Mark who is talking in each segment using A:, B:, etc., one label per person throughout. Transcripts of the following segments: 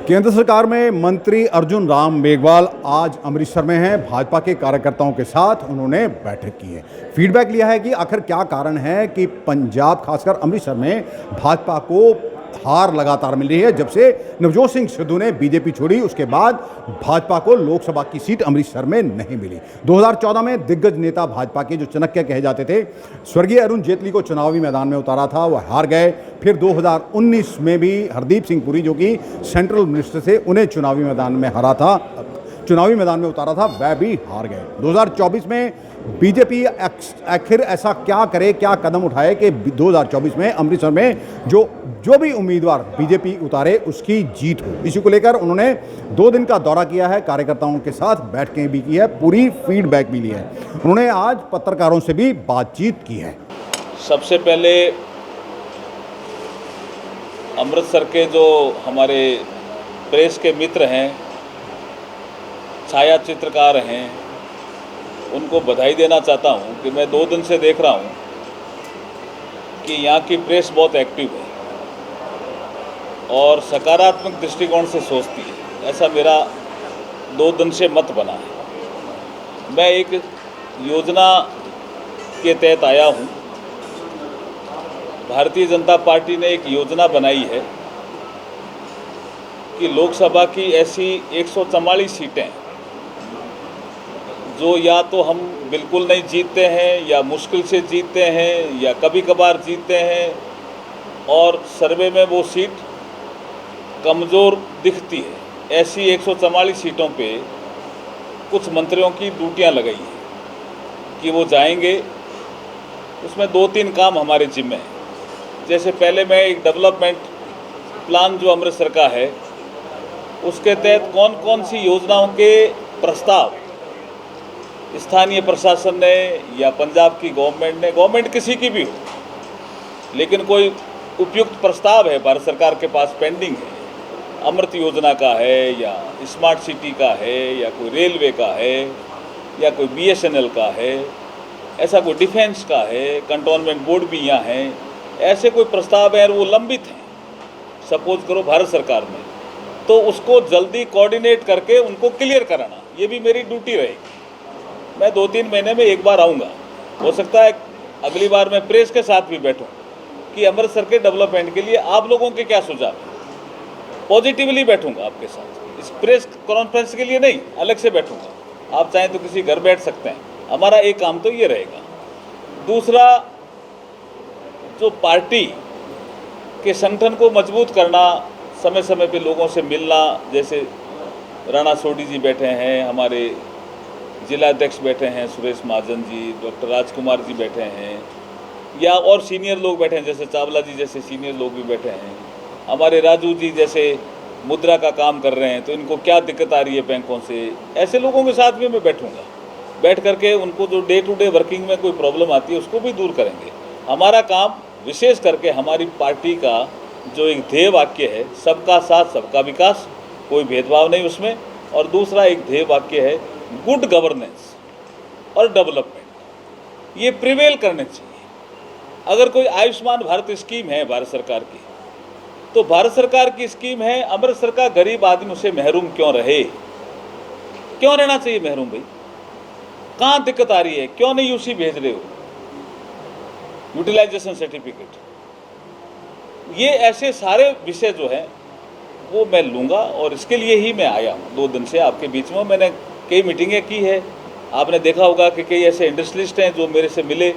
A: केंद्र सरकार में मंत्री अर्जुन राम मेघवाल आज अमृतसर में हैं। भाजपा के कार्यकर्ताओं के साथ उन्होंने बैठक की है। फीडबैक लिया है कि आखिर क्या कारण है कि पंजाब खासकर अमृतसर में भाजपा को हार लगातार मिल रही है। जब से नवजोत सिंह सिद्धू ने बीजेपी छोड़ी उसके बाद भाजपा को लोकसभा की सीट अमृतसर में नहीं मिली। 2014 में दिग्गज नेता भाजपा के जो चाणक्य कहे जाते थे, स्वर्गीय अरुण जेटली को चुनावी मैदान में उतारा था, वह हार गए। फिर 2019 में भी हरदीप सिंह पुरी जो कि सेंट्रल मिनिस्टर थे, उन्हें चुनावी मैदान में उतारा था, वह भी हार गए। 2024 में बीजेपी आखिर ऐसा क्या करे, क्या कदम उठाए कि 2024 में अमृतसर में जो भी उम्मीदवार बीजेपी उतारे उसकी जीत हो। इसी को लेकर उन्होंने 2 दिन का दौरा किया है, कार्यकर्ताओं के साथ बैठकें भी की है, पूरी फीडबैक भी ली है। उन्होंने आज पत्रकारों से भी बातचीत की है।
B: सबसे पहले अमृतसर के जो हमारे प्रेस के मित्र हैं, छाया चित्रकार हैं, उनको बधाई देना चाहता हूं कि मैं 2 दिन से देख रहा हूं कि यहाँ की प्रेस बहुत एक्टिव है और सकारात्मक दृष्टिकोण से सोचती है। ऐसा मेरा 2 दिन से मत बना है। मैं एक योजना के तहत आया हूँ। भारतीय जनता पार्टी ने एक योजना बनाई है कि लोकसभा की ऐसी 144 सीटें जो या तो हम बिल्कुल नहीं जीतते हैं या मुश्किल से जीतते हैं या कभी कभार जीतते हैं और सर्वे में वो सीट कमज़ोर दिखती है, ऐसी 144 सीटों पे कुछ मंत्रियों की ड्यूटियां लगाई हैं कि वो जाएंगे। उसमें 2-3 काम हमारे जिम्मे हैं। जैसे पहले मैं एक डेवलपमेंट प्लान जो अमृतसर का है उसके तहत कौन कौन सी योजनाओं के प्रस्ताव स्थानीय प्रशासन ने या पंजाब की गवर्नमेंट किसी की भी हो, लेकिन कोई उपयुक्त प्रस्ताव है भारत सरकार के पास पेंडिंग है, अमृत योजना का है या स्मार्ट सिटी का है या कोई रेलवे का है या कोई BSNL का है, ऐसा कोई डिफेंस का है, कंटोनमेंट बोर्ड भी यहाँ है, ऐसे कोई प्रस्ताव है और वो लंबित हैं सपोज करो भारत सरकार में, तो उसको जल्दी कोऑर्डिनेट करके उनको क्लियर कराना, ये भी मेरी ड्यूटी रहेगी। मैं 2-3 महीने में एक बार आऊँगा। हो सकता है अगली बार मैं प्रेस के साथ भी बैठूँ कि अमृतसर के डेवलपमेंट के लिए आप लोगों के क्या सुझाव हैं। पॉजिटिवली बैठूँगा आपके साथ, इस प्रेस कॉन्फ्रेंस के लिए नहीं, अलग से बैठूँगा। आप चाहें तो किसी घर बैठ सकते हैं। हमारा एक काम तो ये रहेगा। दूसरा, जो पार्टी के संगठन को मजबूत करना, समय समय पे लोगों से मिलना, जैसे राणा सोढी जी बैठे हैं, हमारे जिला अध्यक्ष बैठे हैं सुरेश महाजन जी, डॉक्टर राजकुमार जी बैठे हैं, या और सीनियर लोग बैठे हैं जैसे चावला जी जैसे सीनियर लोग भी बैठे हैं, हमारे राजू जी जैसे मुद्रा का काम कर रहे हैं, तो इनको क्या दिक्कत आ रही है बैंकों से, ऐसे लोगों के साथ भी मैं बैठूंगा। बैठ करके उनको जो डे टू डे वर्किंग में कोई प्रॉब्लम आती है उसको भी दूर करेंगे। हमारा काम विशेष करके हमारी पार्टी का जो एक ध्येय वाक्य है, सबका साथ सबका विकास, कोई भेदभाव नहीं उसमें, और दूसरा एक ध्येय वाक्य है गुड गवर्नेंस और डेवलपमेंट, ये प्रिवेल करने चाहिए। अगर कोई आयुष्मान भारत स्कीम है भारत सरकार की, तो भारत सरकार की स्कीम है, अमृतसर का गरीब आदमी उसे महरूम क्यों रहे? क्यों रहना चाहिए महरूम भाई? कहाँ दिक्कत आ रही है? क्यों नहीं यूसी भेज रहे हो यूटिलाइजेशन सर्टिफिकेट? ये ऐसे सारे विषय जो हैं वो मैं लूँगा और इसके लिए ही मैं आया हूँ 2 दिन से आपके बीच में। मैंने कई मीटिंगें की है, आपने देखा होगा कि कई ऐसे इंडस्ट्रियलिस्ट हैं जो मेरे से मिले,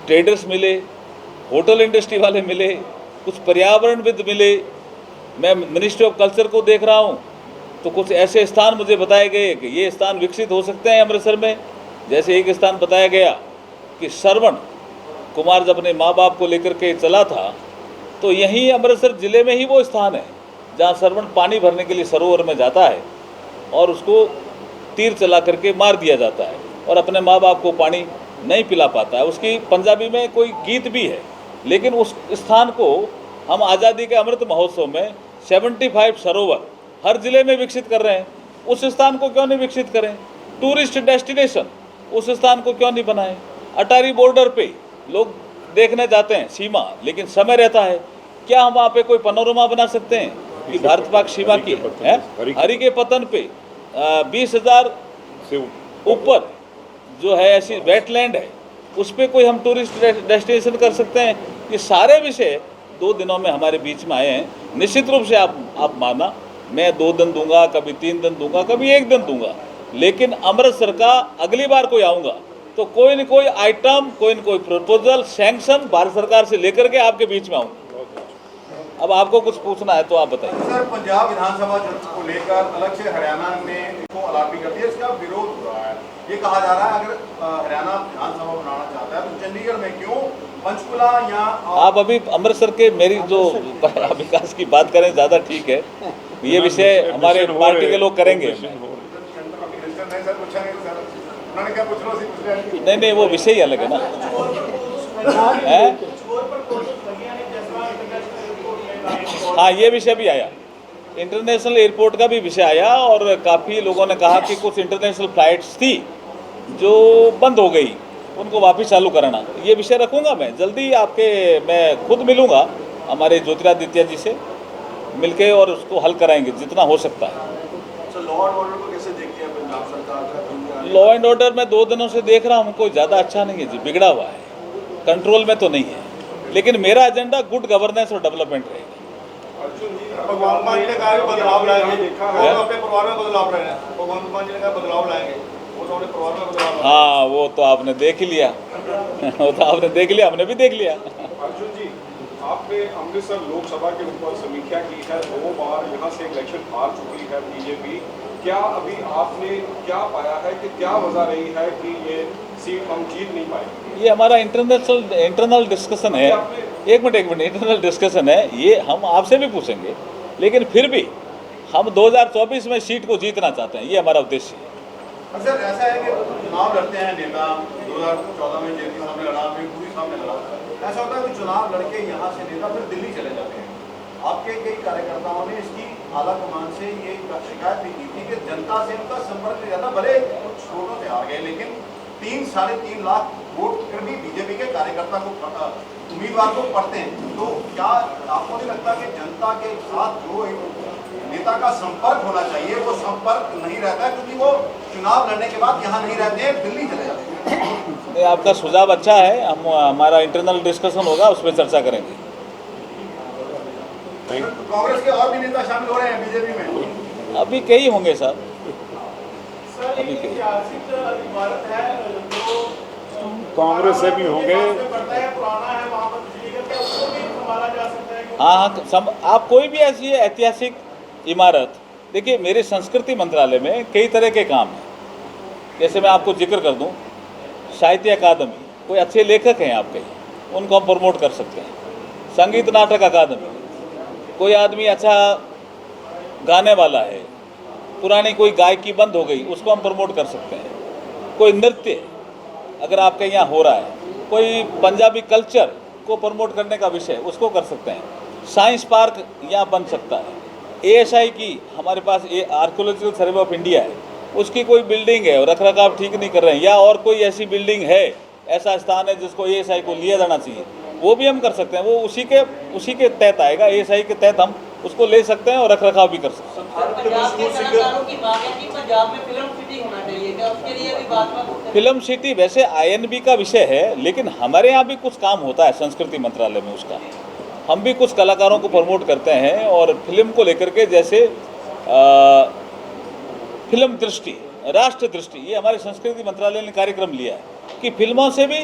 B: ट्रेडर्स मिले, होटल इंडस्ट्री वाले मिले, कुछ पर्यावरणविद मिले। मैं मिनिस्ट्री ऑफ कल्चर को देख रहा हूँ तो कुछ ऐसे स्थान मुझे बताए गए कि ये स्थान विकसित हो सकते हैं अमृतसर में। जैसे एक स्थान बताया गया कि श्रवण कुमार जब अपने माँ बाप को लेकर के चला था, तो यहीं अमृतसर ज़िले में ही वो स्थान है जहाँ श्रवण पानी भरने के लिए सरोवर में जाता है और उसको तीर चला करके मार दिया जाता है और अपने माँ बाप को पानी नहीं पिला पाता है। उसकी पंजाबी में कोई गीत भी है, लेकिन उस स्थान को हम आज़ादी के अमृत महोत्सव में 75 सरोवर हर ज़िले में विकसित कर रहे हैं। उस स्थान को क्यों नहीं विकसित करें? टूरिस्ट डेस्टिनेशन उस स्थान को क्यों नहीं बनाएं? अटारी बॉर्डर पे लोग देखने जाते हैं सीमा, लेकिन समय रहता है, क्या हम वहाँ पे कोई पनोरमा बना सकते हैं? कि भारत पाक सीमा की है, हरि के पतन पे 20,000
C: से
B: ऊपर जो है ऐसी वेटलैंड है, उस पर कोई हम टूरिस्ट डेस्टिनेशन कर सकते हैं। ये सारे विषय 2 दिनों में हमारे बीच में आए हैं। निश्चित रूप से आप माना, मैं 2 दिन दूंगा, कभी 3 दिन दूंगा, कभी 1 दिन दूंगा, लेकिन अमृतसर का अगली बार कोई आऊँगा तो कोई न कोई आइटम, कोई न कोई प्रपोजल, सैंक्शन भारत सरकार से लेकर के आपके बीच में आऊँगा। अब आपको कुछ पूछना है तो आप बताइए।
A: सर, पंजाब विधानसभा चुनाव को लेकर अलग से हरियाणा ने इसको अलॉट कर दिया, इसका विरोध हो रहा है। ये कहा जा रहा है अगर हरियाणा विधानसभा बनाना चाहता है तो चंडीगढ़ में क्यों, पंचकुला या
B: आप अभी अमृतसर के मेरी जो विकास की बात करें ज़्यादा ठीक है, ये विषय हमारे पार्टी के लोग करेंगे। नहीं, वो विषय ही अलग है ना। हाँ, ये विषय भी आया, इंटरनेशनल एयरपोर्ट का भी विषय आया, और काफ़ी लोगों ने कहा कि कुछ इंटरनेशनल फ्लाइट्स थी जो बंद हो गई, उनको वापस चालू कराना। ये विषय रखूंगा मैं जल्दी मैं खुद मिलूंगा हमारे ज्योतिरादित्य जी से मिलके, और उसको हल कराएंगे जितना हो सकता है।
D: लॉ एंड ऑर्डर को कैसे देखते हैं पंजाब सरकार का?
B: लॉ एंड ऑर्डर मैं 2 दिनों से देख रहा हूँ, कोई ज़्यादा अच्छा नहीं है जी, बिगड़ा हुआ है, कंट्रोल में तो नहीं है। लेकिन मेरा एजेंडा गुड गवर्नेंस और डेवलपमेंट रहेगा।
D: भगवंत मान जी ने कहा बदलाव लाएंगे, वो अपने परिवार में बदलाव लाएंगे। भगवंत मान जी ने कहा बदलाव लाएंगे, वो तो अपने परिवार में बदलाव।
B: हाँ, वो तो आपने देख ही लिया वो तो आपने देख लिया, हमने भी देख लिया।
C: अर्जुन जी, आपने अमृतसर लोकसभा के ऊपर समीक्षा की है, 2 बार यहाँ से इलेक्शन हार चुकी है बीजेपी। क्या अभी आपने क्या पाया है कि क्या वजह रही है कि ये सीट हम जीत नहीं पाए?
B: ये हमारा इंटरनल डिस्कशन है। एक मिनट इंटरनल डिस्कशन है, ये हम आपसे भी पूछेंगे, लेकिन फिर भी हम 2024 में सीट को जीतना चाहते हैं, ये हमारा उद्देश्य है।
A: सर, ऐसा है कि चुनाव लड़ते हैं नेता, 2014 में जेपी साहब ने लड़ा, फिर पूरी साहब ने लड़ा। ऐसा होता है कि चुनाव लड़के यहाँ से नेता फिर दिल्ली चले जाते हैं। आपके कई कार्यकर्ताओं ने इसकी आला कमान से ये शिकायत भी की थी कि जनता से उनका संपर्क नहीं रहता, भले कुछ वोटों से हार गए, लेकिन 3-3.5 लाख वोट फिर भी बीजेपी के कार्यकर्ता को, उम्मीदवार को पड़ते हैं। तो क्या आपको नहीं लगता कि जनता के साथ जो नेता का संपर्क होना चाहिए वो संपर्क नहीं रहता है, क्योंकि वो चुनाव लड़ने के बाद यहाँ नहीं रहते हैं, दिल्ली चले जाते हैं?
B: आपका सुझाव अच्छा है, हमारा इंटरनल डिस्कशन होगा, उस पर चर्चा करेंगे।
A: कांग्रेस के और भी नेता शामिल हो रहे हैं बीजेपी में?
B: अभी कई होंगे सर, अभी कई।
C: कांग्रेस से भी होंगे।
B: हाँ, आप कोई भी ऐसी ऐतिहासिक इमारत देखिए, मेरे संस्कृति मंत्रालय में कई तरह के काम हैं। जैसे मैं आपको जिक्र कर दूं, साहित्य अकादमी, कोई अच्छे लेखक हैं आप कहीं, उनको हम प्रमोट कर सकते हैं। संगीत नाटक अकादमी, कोई आदमी अच्छा गाने वाला है, पुरानी कोई गायकी बंद हो गई, उसको हम प्रमोट कर सकते हैं। कोई नृत्य अगर आपके यहाँ हो रहा है, कोई पंजाबी कल्चर को प्रमोट करने का विषय, उसको कर सकते हैं। साइंस पार्क यहाँ बन सकता है। ASI की हमारे पास आर्कियोलॉजिकल सर्वे ऑफ इंडिया है, उसकी कोई बिल्डिंग है और रखरखाव ठीक नहीं कर रहे हैं, या और कोई ऐसी बिल्डिंग है, ऐसा स्थान है जिसको ASI को लिया जाना चाहिए, वो भी हम कर सकते हैं। वो उसी के तहत आएगा, ASI के तहत हम उसको ले सकते हैं और रखरखाव भी कर सकते हैं। फिल्म सिटी वैसे INB का विषय है, लेकिन हमारे यहाँ भी कुछ काम होता है संस्कृति मंत्रालय में, उसका हम भी कुछ कलाकारों को प्रमोट करते हैं। और फिल्म को लेकर के जैसे फिल्म दृष्टि, राष्ट्र दृष्टि, ये हमारे संस्कृति मंत्रालय ने कार्यक्रम लिया है कि फिल्मों से भी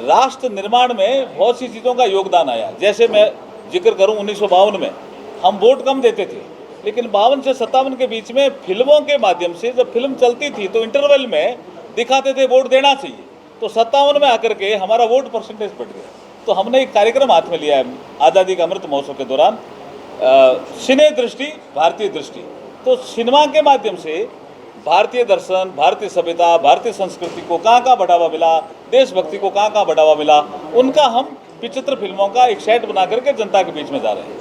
B: राष्ट्र निर्माण में बहुत सी चीज़ों का योगदान आया। जैसे मैं जिक्र करूं, 1952 में हम वोट कम देते थे, लेकिन 52 से 57 के बीच में फिल्मों के माध्यम से जब फिल्म चलती थी तो इंटरवल में दिखाते थे वोट देना चाहिए, तो 57 में आकर के हमारा वोट परसेंटेज बढ़ गया। तो हमने एक कार्यक्रम हाथ में लिया है आज़ादी का अमृत महोत्सव के दौरान, सिने दृष्टि भारतीय दृष्टि। तो सिनेमा के माध्यम से भारतीय दर्शन, भारतीय सभ्यता, भारतीय संस्कृति को कहाँ बढ़ावा मिला, देशभक्ति को कहाँ बढ़ावा मिला, उनका हम विचित्र फिल्मों का एक सेट बना करके जनता के बीच में जा रहे हैं।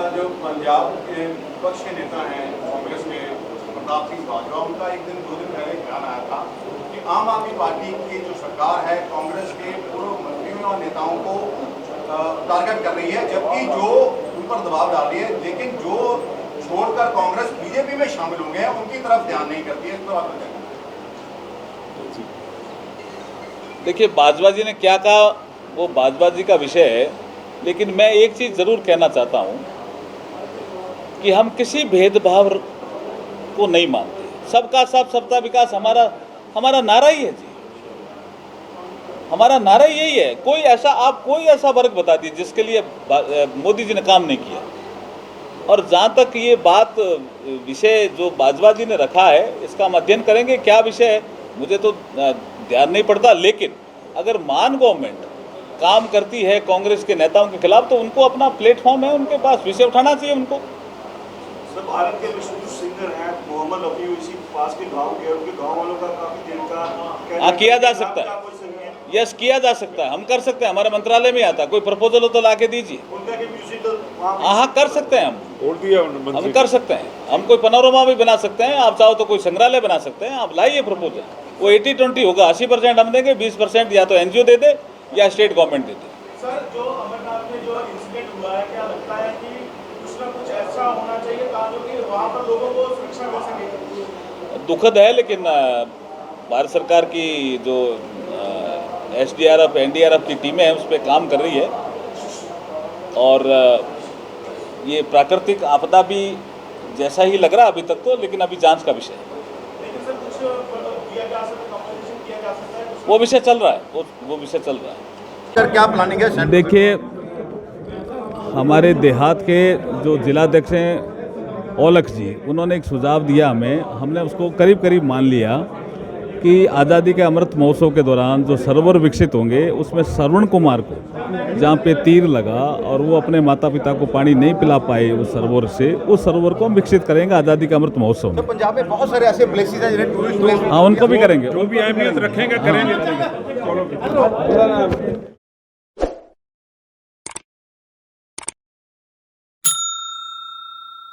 A: जो पंजाब के विपक्ष के नेता हैं कांग्रेस के, प्रताप सिंह बाजवा, उनका एक दिन 2 दिन पहले बयान आया था कि आम आदमी पार्टी की जो सरकार है कांग्रेस के पूर्व मंत्रियों और नेताओं को टारगेट कर रही है, जबकि जो पर दबाव डाल रही है, लेकिन जो छोड़कर कांग्रेस बीजेपी में शामिल होंगे हैं उनकी तरफ ध्यान नहीं करती है। इस पर आप क्या कहेंगे?
B: देखिए, बाजवा जी ने क्या कहा वो बाजवा जी का विषय है, लेकिन मैं एक चीज़ ज़रूर कहना चाहता हूँ कि हम किसी भेदभाव को नहीं मानते। सबका सब सबका विकास हमारा नारा ही है जी, हमारा नारा यही है। कोई ऐसा वर्ग बता दीजिए जिसके लिए मोदी जी ने काम नहीं किया। और जहाँ तक ये बात विषय जो बाजवा जी ने रखा है, इसका हम अध्ययन करेंगे क्या विषय है, मुझे तो ध्यान नहीं पड़ता। लेकिन अगर मान गवर्नमेंट काम करती है कांग्रेस के नेताओं के खिलाफ, तो उनको अपना प्लेटफॉर्म है, उनके पास विषय उठाना चाहिए उनको।
D: सर, भारत के विश्व सिंगर हैं मोहम्मद रफी, इसी पास के गांव के, उनके गांव वालों का काफी दिन का
B: हाँ, किया जा सकता है। यस, किया जा सकता है, हम कर सकते हैं। हमारे मंत्रालय में आता है, कोई प्रपोजल हो तो ला के दीजिए।
D: उनका के म्यूजिकल
B: हाँ, कर सकते हैं हम कर सकते हैं। हम कोई पनोरमा भी बना सकते हैं, आप चाहो तो कोई संग्रहालय बना सकते हैं। आप लाइए प्रपोजल, वो 80-20 होगा। 80% हम देंगे, 20% या तो एनजीओ दे दे या स्टेट गवर्नमेंट दे दे।
D: सर, जो अमरनाथ में जो इंसिडेंट हुआ है, क्या लगता है कि कुछ ना कुछ ऐसा होना चाहिए ताकि वहाँ पर लोगों को सुरक्षा मिल सके?
B: दुखद है, लेकिन भारत सरकार की जो SDRF NDRF की टीमें हैं उस पर काम कर रही है। और ये प्राकृतिक आपदा भी जैसा ही लग रहा है अभी तक तो, लेकिन अभी जांच का विषय है।
D: लेकिन सर, कुछ किया जा सकता है, कंपनसेशन किया जा सकता है?
B: वो विषय चल रहा है, वो विषय चल रहा है।
A: सर, क्या प्लानिंग है?
E: देखिए, हमारे देहात के जो जिलाध्यक्ष हैं औलख जी, उन्होंने एक सुझाव दिया हमें, हमने उसको करीब करीब मान लिया कि आज़ादी के अमृत महोत्सव के दौरान जो सरोवर विकसित होंगे उसमें श्रवण कुमार को जहाँ पे तीर लगा और वो अपने माता पिता को पानी नहीं पिला पाए उस सरोवर से, उस सरोवर को हम विकसित करेंगे आज़ादी के अमृत महोत्सव में।
A: पंजाब में बहुत सारे ऐसे प्लेसेस हैं जिन्हें टूरिस्ट प्लेस,
E: हाँ, उनको भी करेंगे,
F: जो भी अहमियत रखेंगे करेंगे।